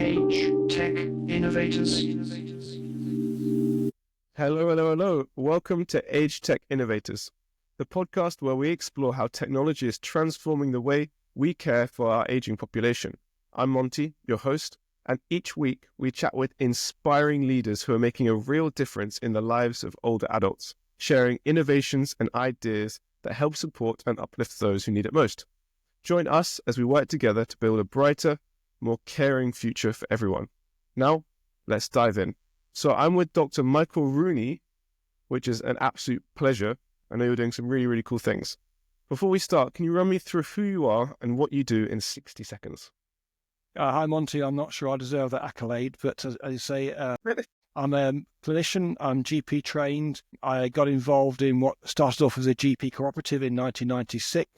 Tech Innovators. Hello. Welcome to Age Tech Innovators, the podcast where we explore how technology is transforming the way we care for our aging population. I'm Monty, your host, and each week we chat with inspiring leaders who are making a real difference in the lives of older adults, sharing innovations and ideas that help support and uplift those who need it most. Join us as we work together to build a brighter, more caring future for everyone. Now, let's dive in. So I'm with Dr. Michael Rooney, which is an absolute pleasure. I know you're doing some really, really cool things. Before we start, can you run me through who you are and what you do in 60 seconds? Hi, Monty. I'm not sure I deserve that accolade, but as you say, Really? I'm a clinician. I'm GP trained. I got involved in what started off as a GP cooperative in 1996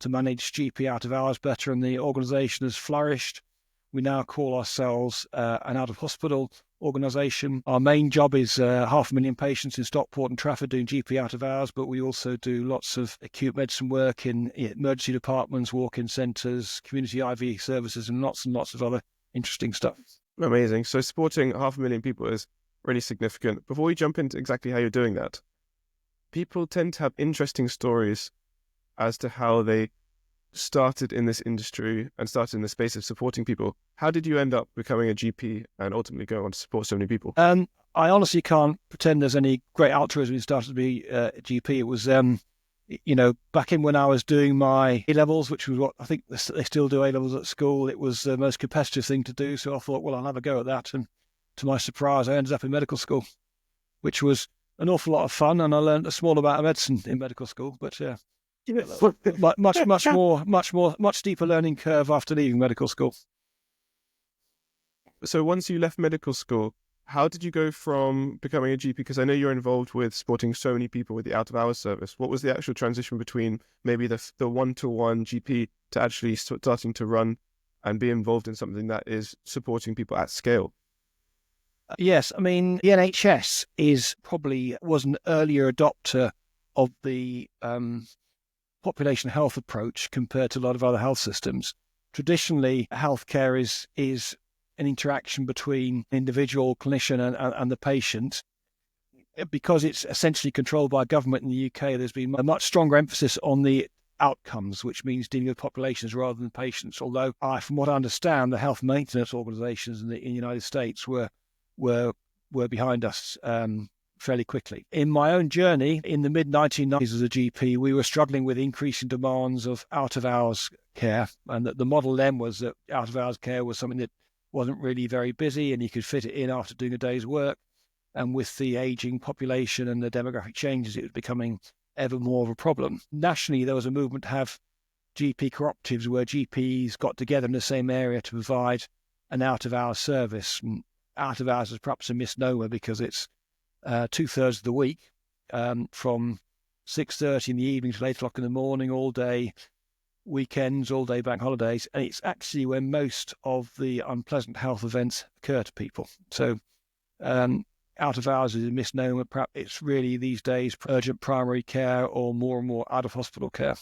to manage GP out of hours better, and the organisation has flourished. We now call ourselves an out-of-hospital organisation. Our main job is 500,000 patients in Stockport and Trafford doing GP out of hours, but we also do lots of acute medicine work in emergency departments, walk-in centres, community IV services, and lots of other interesting stuff. Amazing. So supporting 500,000 people is really significant. Before we jump into exactly how you're doing that, people tend to have interesting stories as to how they started in this industry and started in the space of supporting people. How did you end up becoming a GP and ultimately go on to support so many people? I honestly can't pretend there's any great altruism in starting to be a GP. It was, back in when I was doing my A-levels, which was what I think they still do A-levels at school, it was the most competitive thing to do. So I thought, well, I'll have a go at that. And to my surprise, I ended up in medical school, which was an awful lot of fun. And I learned a small amount of medicine in medical school, but much steeper learning curve after leaving medical school. So once you left medical school, how did you go from becoming a GP? Because I know you're involved with supporting so many people with the out-of-hours service. What was the actual transition between maybe the one-to-one GP to actually starting to run and be involved in something that is supporting people at scale? Yes, I mean, the NHS was an earlier adopter of the population health approach compared to a lot of other health systems. Traditionally, healthcare is an interaction between individual clinician and the patient. Because it's essentially controlled by government in the UK, there's been a much stronger emphasis on the outcomes, which means dealing with populations rather than patients. Although, from what I understand, the health maintenance organisations in the United States were behind us fairly quickly. In my own journey, in the mid-1990s as a GP, we were struggling with increasing demands of out-of-hours care, and that the model then was that out-of-hours care was something that wasn't really very busy and you could fit it in after doing a day's work. And with the ageing population and the demographic changes, it was becoming ever more of a problem. Nationally, there was a movement to have GP cooperatives where GPs got together in the same area to provide an out-of-hours service. And out-of-hours is perhaps a misnomer because it's 2/3 of the week, from 6:30 in the evening to 8 o'clock in the morning, all day, weekends, all day bank holidays. And it's actually when most of the unpleasant health events occur to people. So out of hours is a misnomer. Perhaps it's really these days urgent primary care or more and more out of hospital care.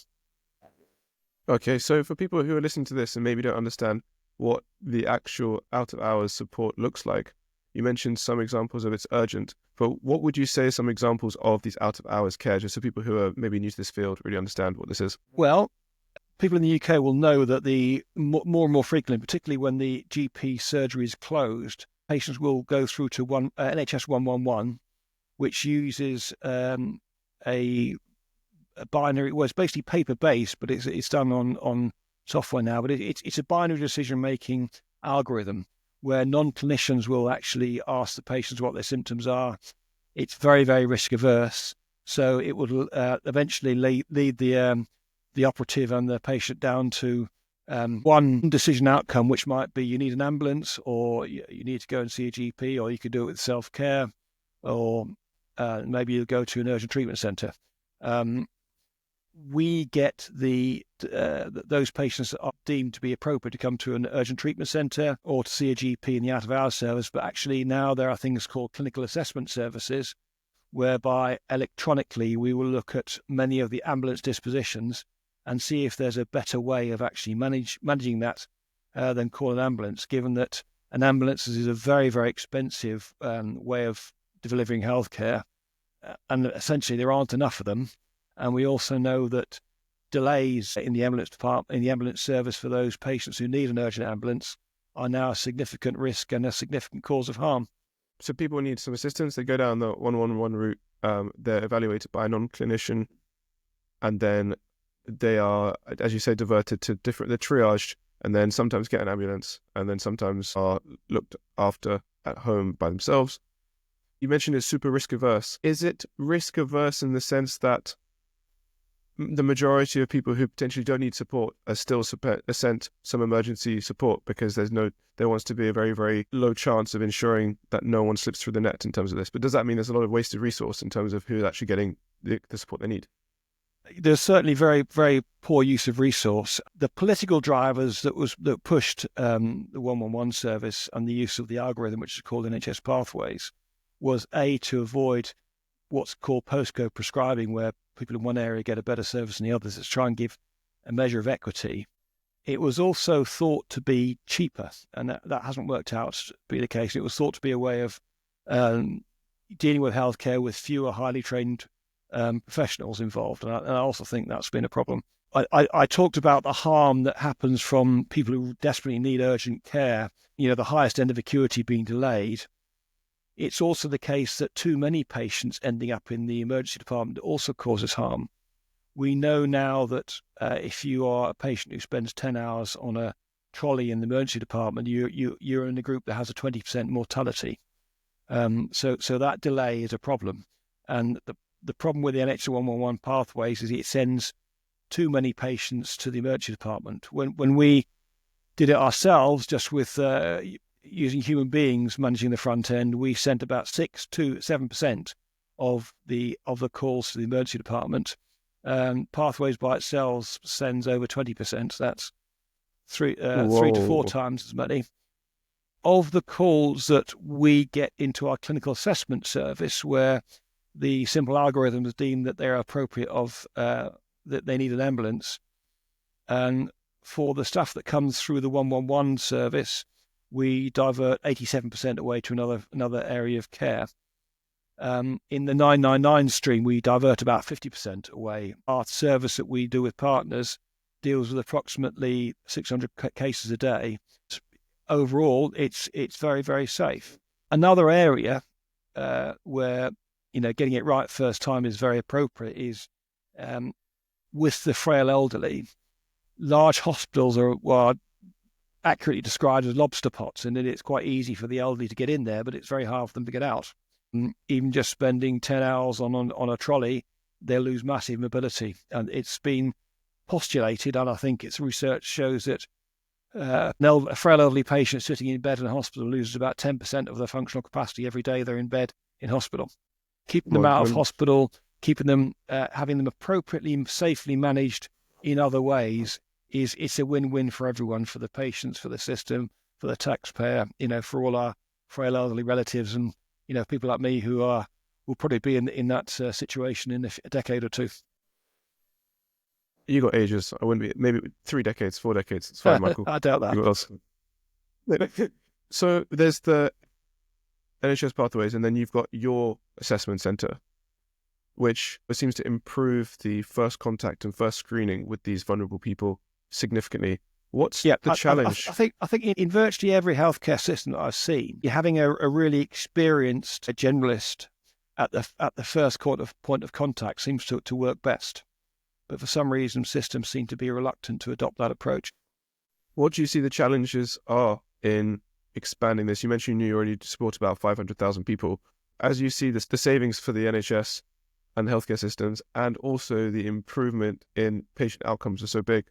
Okay, so for people who are listening to this and maybe don't understand what the actual out of hours support looks like, you mentioned some examples of it's urgent, but what would you say are some examples of these out of hours care, just so people who are maybe new to this field really understand what this is? Well, people in the UK will know that the more and more frequently, particularly when the GP surgery is closed, patients will go through to NHS 111, which uses a binary. Well, it's basically paper-based, but it's done on software now. But it's a binary decision-making algorithm where non-clinicians will actually ask the patients what their symptoms are. It's very, very risk-averse, so it will eventually lead the operative and the patient down to one decision outcome, which might be you need an ambulance, or you need to go and see a GP, or you could do it with self-care, or maybe you'll go to an urgent treatment centre. We get those patients that are deemed to be appropriate to come to an urgent treatment centre or to see a GP in the out-of-hours service. But actually now there are things called clinical assessment services, whereby electronically we will look at many of the ambulance dispositions and see if there's a better way of actually managing that than call an ambulance, given that and ambulances is a very, very expensive way of delivering healthcare. And essentially, there aren't enough of them. And we also know that delays in the ambulance department, in the ambulance service for those patients who need an urgent ambulance are now a significant risk and a significant cause of harm. So people need some assistance. They go down the 111 route. They're evaluated by a non-clinician, and then they are, as you say, diverted to they're triaged, and then sometimes get an ambulance, and then sometimes are looked after at home by themselves. You mentioned it's super risk averse. Is it risk averse in the sense that the majority of people who potentially don't need support are still sent some emergency support because there wants to be a very, very low chance of ensuring that no one slips through the net in terms of this? But does that mean there's a lot of wasted resource in terms of who's actually getting the support they need? There's certainly very, very poor use of resource. The political drivers that pushed the 111 service and the use of the algorithm, which is called NHS Pathways, was to avoid what's called postcode prescribing, where people in one area get a better service than the others. It's try and give a measure of equity. It was also thought to be cheaper, and that hasn't worked out to be the case. It was thought to be a way of dealing with healthcare with fewer highly trained professionals involved, and I also think that's been a problem. I talked about the harm that happens from people who desperately need urgent care, the highest end of acuity being delayed. It's also the case that too many patients ending up in the emergency department also causes harm. We know now that if you are a patient who spends 10 hours on a trolley in the emergency department, you're in the group that has a 20% mortality. So that delay is a problem. And the problem with the NHS 111 pathways is it sends too many patients to the emergency department. When we did it ourselves, just with using human beings managing the front end, we sent about 6 to 7% of the calls to the emergency department. Pathways by itself sends over 20%. That's three to four times as many. Of the calls that we get into our clinical assessment service, where the simple algorithms deem that they're appropriate that they need an ambulance, and for the stuff that comes through the 111 service, we divert 87% away to another area of care. In the 999 stream, we divert about 50% away. Our service that we do with partners deals with approximately 600 cases a day. Overall, it's very, very safe. Another area where getting it right first time is very appropriate is with the frail elderly. Large hospitals are accurately described as lobster pots, and it's quite easy for the elderly to get in there, but it's very hard for them to get out. Even just spending 10 hours on a trolley, they'll lose massive mobility. And it's been postulated, and I think its research shows that a frail elderly patient sitting in bed in a hospital loses about 10% of their functional capacity every day they're in bed in hospital. Keeping them out of hospital, keeping them, having them appropriately, safely managed in other ways, it's a win-win for everyone, for the patients, for the system, for the taxpayer, for all our frail elderly relatives, and people like me who will probably be in that situation in a decade or two. You got ages. I wouldn't be. Maybe 3 decades, 4 decades. It's fine, Michael. I doubt that. You got else. So there's the NHS Pathways, and then you've got your assessment centre, which seems to improve the first contact and first screening with these vulnerable people significantly. What's the challenge? I think in virtually every healthcare system that I've seen, you're having a really experienced generalist at the first point of contact seems to work best. But for some reason, systems seem to be reluctant to adopt that approach. What do you see the challenges are in expanding this? You mentioned you already support about 500,000 people. As you see the savings for the NHS and healthcare systems, and also the improvement in patient outcomes are so big,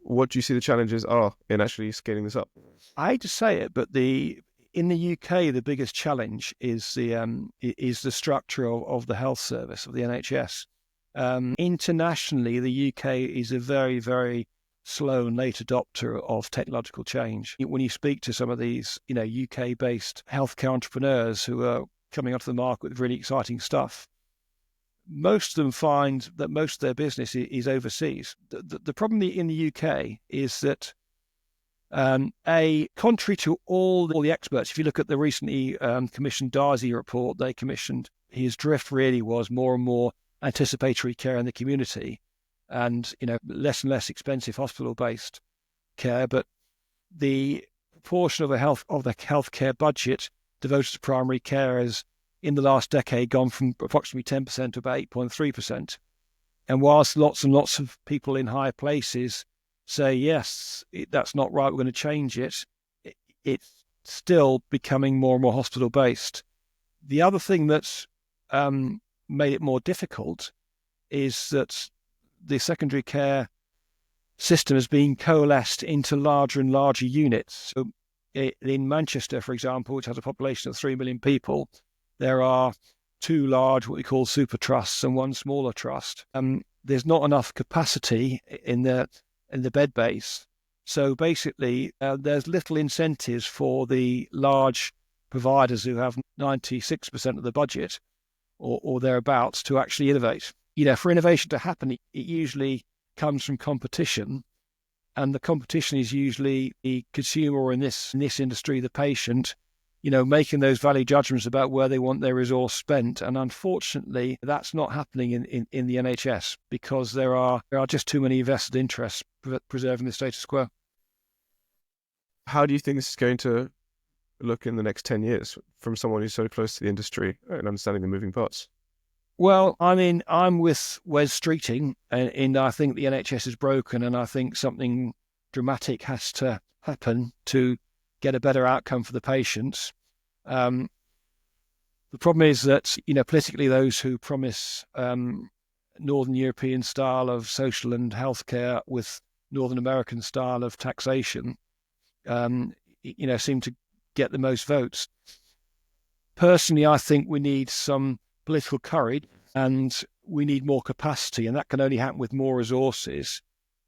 what do you see the challenges are in actually scaling this up? I hate to say it, but in the UK, the biggest challenge is the structure of the health service of the NHS. Internationally, the UK is a very, very slow and late adopter of technological change. When you speak to some of these, UK-based healthcare entrepreneurs who are coming onto the market with really exciting stuff, most of them find that most of their business is overseas. The problem in the UK is that Contrary to all the experts, if you look at the recently commissioned Darcy report they commissioned, his drift really was more and more anticipatory care in the community, and less and less expensive hospital-based care. But the proportion of the healthcare budget devoted to primary care has, in the last decade, gone from approximately 10% to about 8.3%. And whilst lots and lots of people in high places say, yes, that's not right, we're going to change it, it's still becoming more and more hospital-based. The other thing that's made it more difficult is that the secondary care system is being coalesced into larger and larger units. So in Manchester, for example, which has a population of 3 million people, there are 2 large, what we call super trusts, and 1 smaller trust. There's not enough capacity in the bed base. So basically, there's little incentives for the large providers who have 96% of the budget or thereabouts to actually innovate. For innovation to happen, it usually comes from competition, and the competition is usually the consumer, or in this industry, the patient, making those value judgments about where they want their resource spent. And unfortunately, that's not happening in the NHS, because there are just too many vested interests preserving the status quo. How do you think this is going to look in the next 10 years from someone who's so close to the industry and understanding the moving parts? Well, I mean, I'm with Wes Streeting, and I think the NHS is broken, and I think something dramatic has to happen to get a better outcome for the patients. The problem is that, politically, those who promise Northern European style of social and healthcare with Northern American style of taxation, seem to get the most votes. Personally, I think we need some political courage, and we need more capacity, and that can only happen with more resources.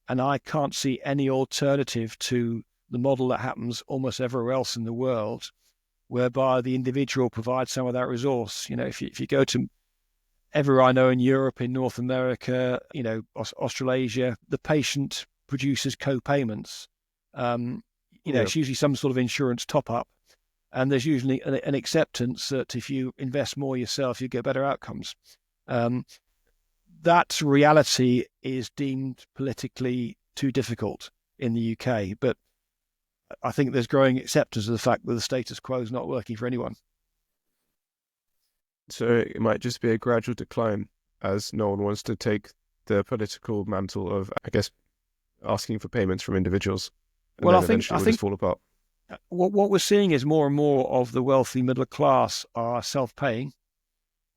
And I can't see any alternative to the model that happens almost everywhere else in the world, whereby the individual provides some of that resource. If you go to everywhere I know in Europe, in North America, Australasia, the patient produces co-payments. It's usually some sort of insurance top-up, and there's usually an acceptance that if you invest more yourself, you get better outcomes. That reality is deemed politically too difficult in the UK, but I think there's growing acceptance of the fact that the status quo is not working for anyone. So it might just be a gradual decline, as no one wants to take the political mantle of, I guess, asking for payments from individuals. And I think just fall apart. What we're seeing is more and more of the wealthy middle class are self-paying.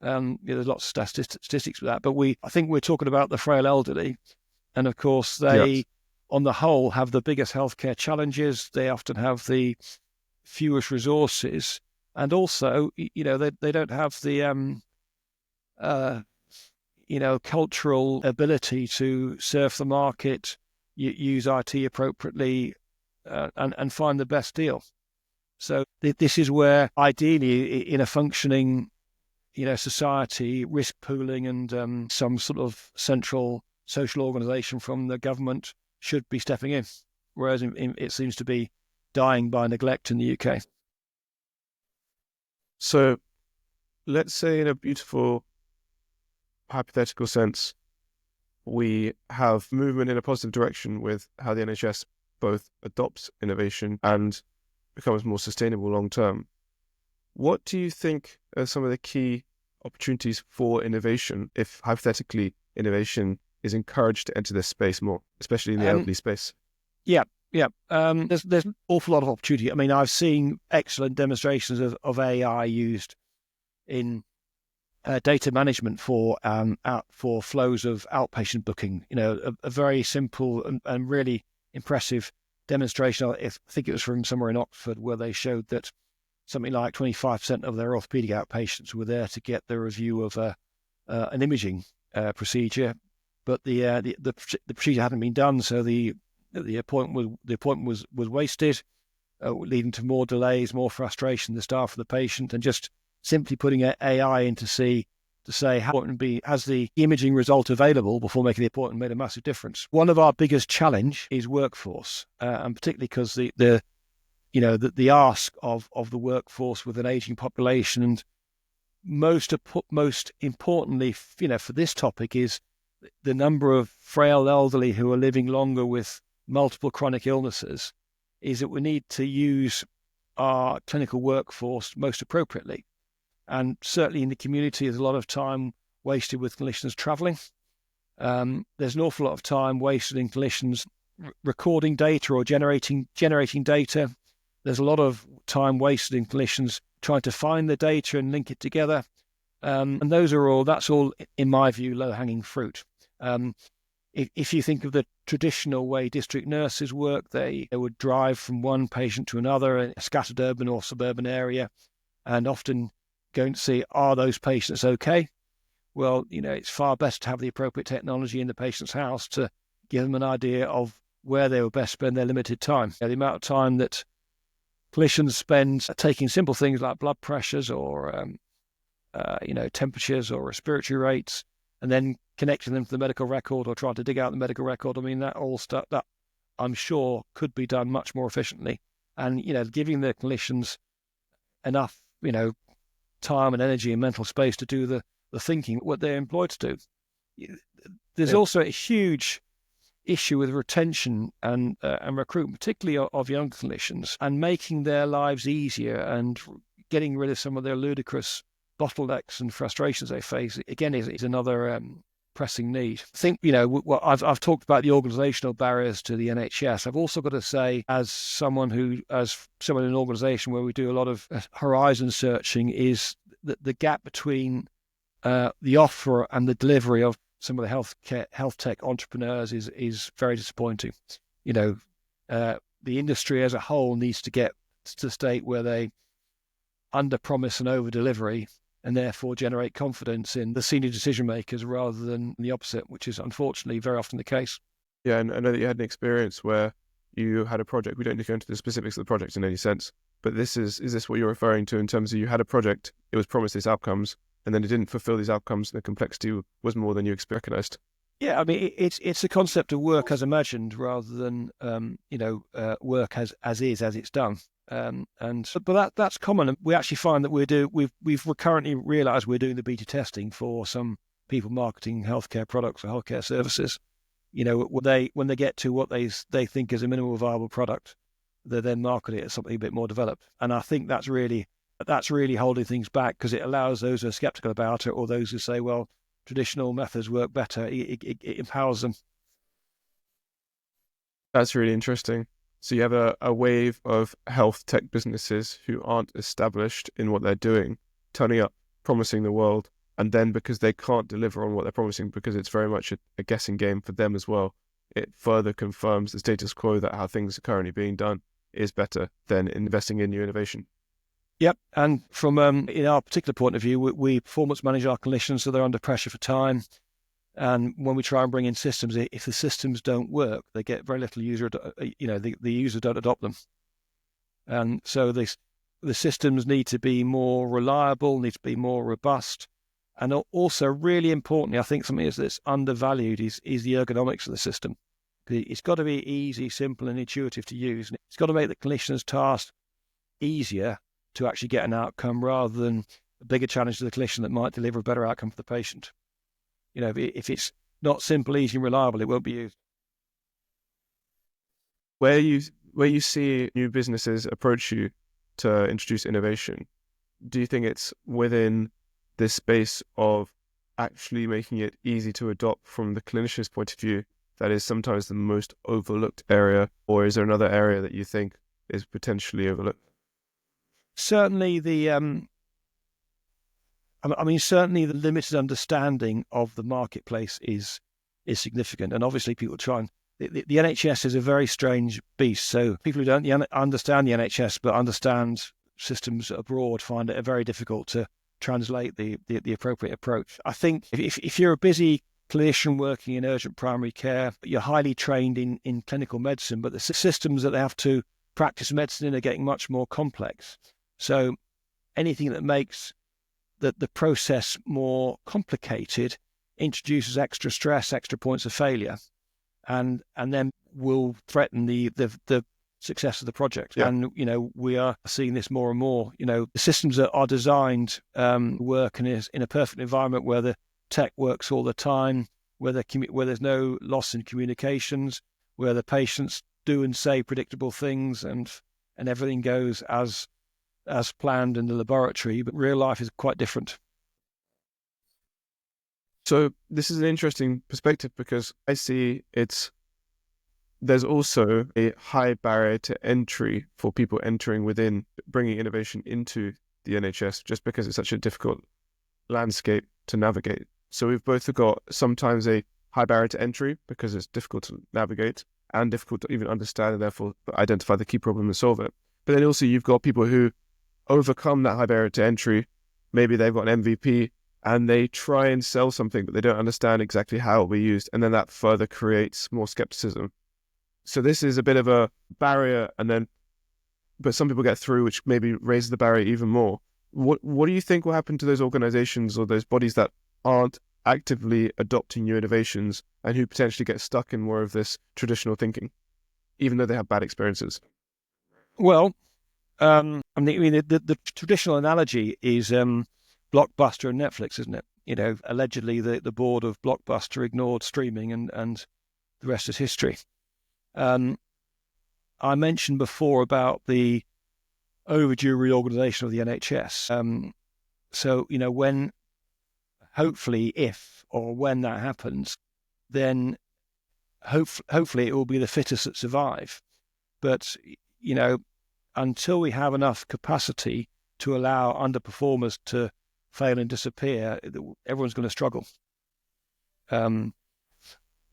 There's lots of statistics for that, but I think we're talking about the frail elderly, and of course they, on the whole, have the biggest healthcare challenges. They often have the fewest resources, and also, they don't have the cultural ability to surf the market, use IT appropriately, and find the best deal. So this is where, ideally, in a functioning, society, risk pooling and some sort of central social organisation from the government should be stepping in, whereas it seems to be dying by neglect in the UK. So let's say, in a beautiful hypothetical sense, we have movement in a positive direction with how the NHS both adopts innovation and becomes more sustainable long term. What do you think are some of the key opportunities for innovation if, hypothetically, innovation is encouraged to enter this space more, especially in the elderly space? Yeah. There's an awful lot of opportunity. I mean, I've seen excellent demonstrations of AI used in data management for flows of outpatient booking. A very simple and really impressive demonstration. I think it was from somewhere in Oxford, where they showed that something like 25% of their orthopedic outpatients were there to get the review of an imaging procedure, but the procedure hadn't been done, so the appointment was wasted, leading to more delays, more frustration, the staff of the patient, and just simply putting AI in to see to say how important has the imaging result available before making the appointment made a massive difference. One of our biggest challenge is workforce, and particularly because the ask of the workforce with an aging population, and most importantly, for this topic, is the number of frail elderly who are living longer with multiple chronic illnesses, is that we need to use our clinical workforce most appropriately. And certainly in the community, there's a lot of time wasted with clinicians travelling. There's an awful lot of time wasted in clinicians recording data or generating data. There's a lot of time wasted in clinicians trying to find the data and link it together. And that's all, in my view, low-hanging fruit. If you think of the traditional way district nurses work, they would drive from one patient to another in a scattered urban or suburban area, and often going to see, are those patients okay? Well, it's far better to have the appropriate technology in the patient's house to give them an idea of where they will best spend their limited time. The amount of time that clinicians spend taking simple things like blood pressures or temperatures or respiratory rates, and then connecting them to the medical record or trying to dig out the medical record. I mean, that all stuff that I'm sure could be done much more efficiently, and giving the clinicians enough time and energy and mental space to do the thinking what they're employed to do. There's also a huge issue with retention and recruitment, particularly of young clinicians, and making their lives easier and getting rid of some of their ludicrous bottlenecks and frustrations they face. Again, is another pressing need. I think I've talked about the organisational barriers to the NHS. I've also got to say, as someone in an organisation where we do a lot of horizon searching, is that the gap between the offer and the delivery of some of the health tech entrepreneurs is very disappointing. The industry as a whole needs to get to the state where they under promise and over delivery, and therefore generate confidence in the senior decision makers rather than the opposite, which is unfortunately very often the case. Yeah, and I know that you had an experience where you had a project. We don't need to go into the specifics of the project in any sense, but is this what you're referring to in terms of you had a project, it was promised these outcomes, and then it didn't fulfill these outcomes, and the complexity was more than you recognized? Yeah, I mean, it's a concept of work as imagined rather than work as it's done. But that's common. And we actually find that we've currently realised we're doing the beta testing for some people marketing healthcare products or healthcare services. When they get to what they think is a minimal viable product, they then market it as something a bit more developed. And I think that's really holding things back, because it allows those who are sceptical about it, or those who say, well, traditional methods work better, it empowers them. That's really interesting. So you have a wave of health tech businesses who aren't established in what they're doing, turning up, promising the world, and then because they can't deliver on what they're promising, because it's very much a guessing game for them as well, it further confirms the status quo that how things are currently being done is better than investing in new innovation. Yep, and from in our particular point of view, we performance manage our clinicians so they're under pressure for time. And when we try and bring in systems, if the systems don't work, they get very little user. The users don't adopt them, and so the systems need to be more reliable, need to be more robust, and also really importantly, I think something that's undervalued is the ergonomics of the system. It's got to be easy, simple, and intuitive to use. And it's got to make the clinician's task easier to actually get an outcome, rather than a bigger challenge to the clinician that might deliver a better outcome for the patient. If it's not simple, easy, and reliable, it won't be used. Where you see new businesses approach you to introduce innovation, do you think it's within this space of actually making it easy to adopt from the clinician's point of view that is sometimes the most overlooked area, or is there another area that you think is potentially overlooked? Certainly certainly the limited understanding of the marketplace is significant. And obviously people try and... The NHS is a very strange beast. So people who don't understand the NHS but understand systems abroad find it very difficult to translate the appropriate approach. I think if you're a busy clinician working in urgent primary care, you're highly trained in clinical medicine, but the systems that they have to practice medicine in are getting much more complex. So anything that makes the process more complicated introduces extra stress, extra points of failure, and then will threaten the success of the project. Yeah. And we are seeing this more and more. The systems that are designed work in a perfect environment where the tech works all the time, where there's no loss in communications, where the patients do and say predictable things, and everything goes as planned in the laboratory. But real life is quite different. So this is an interesting perspective, because I see there's also a high barrier to entry for people entering within, bringing innovation into the NHS, just because it's such a difficult landscape to navigate. So we've both got sometimes a high barrier to entry because it's difficult to navigate and difficult to even understand and therefore identify the key problem and solve it. But then also you've got people who overcome that high barrier to entry. Maybe they've got an MVP and they try and sell something, but they don't understand exactly how it will be used. And then that further creates more skepticism. So this is a bit of a barrier, but some people get through, which maybe raises the barrier even more. What do you think will happen to those organizations or those bodies that aren't actively adopting new innovations and who potentially get stuck in more of this traditional thinking, even though they have bad experiences? Well, the traditional analogy is Blockbuster and Netflix, isn't it? Allegedly the board of Blockbuster ignored streaming, and the rest is history. I mentioned before about the overdue reorganisation of the NHS. So when, hopefully, if or when that happens, then hopefully it will be the fittest that survive. But until we have enough capacity to allow underperformers to fail and disappear, everyone's going to struggle.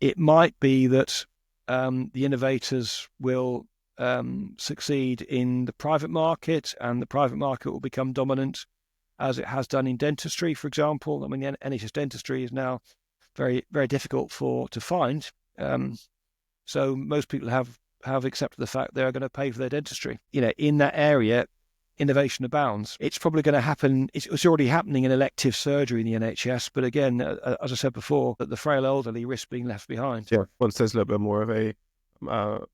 It might be that the innovators will succeed in the private market, and the private market will become dominant, as it has done in dentistry, for example. I mean, the NHS dentistry is now very, very difficult to find. So most people have accepted the fact they're going to pay for their dentistry. In that area, innovation abounds. It's probably going to happen. It's already happening in elective surgery in the NHS. But again, as I said before, that the frail elderly risk being left behind. Yeah, once there's a little bit more of a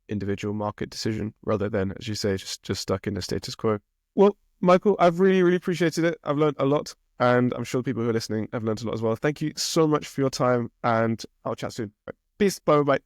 individual market decision rather than, as you say, just stuck in the status quo. Well, Michael, I've really, really appreciated it. I've learned a lot, and I'm sure people who are listening have learned a lot as well. Thank you so much for your time, and I'll chat soon. Peace. Bye.